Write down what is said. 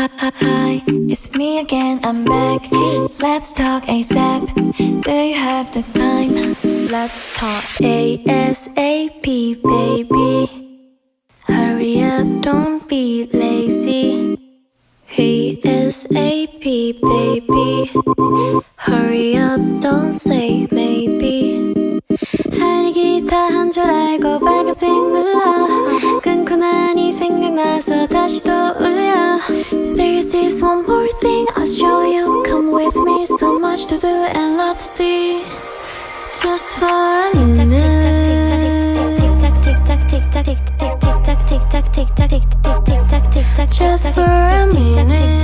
Hi, it's me again, I'm back. Let's talk ASAP. Do you have the time? Let's talk ASAP, baby. Hurry up, don't be lazy. ASAP, baby. Hurry up, don't say maybe. 할 얘기 다 한 줄 알고 빨간색 눌러. 끊고 나니 생각나서 다시 또 울려. There's this one more thing I'll show you. Come with me, so much to do and lot to see. Just for a minute. Just for a minute.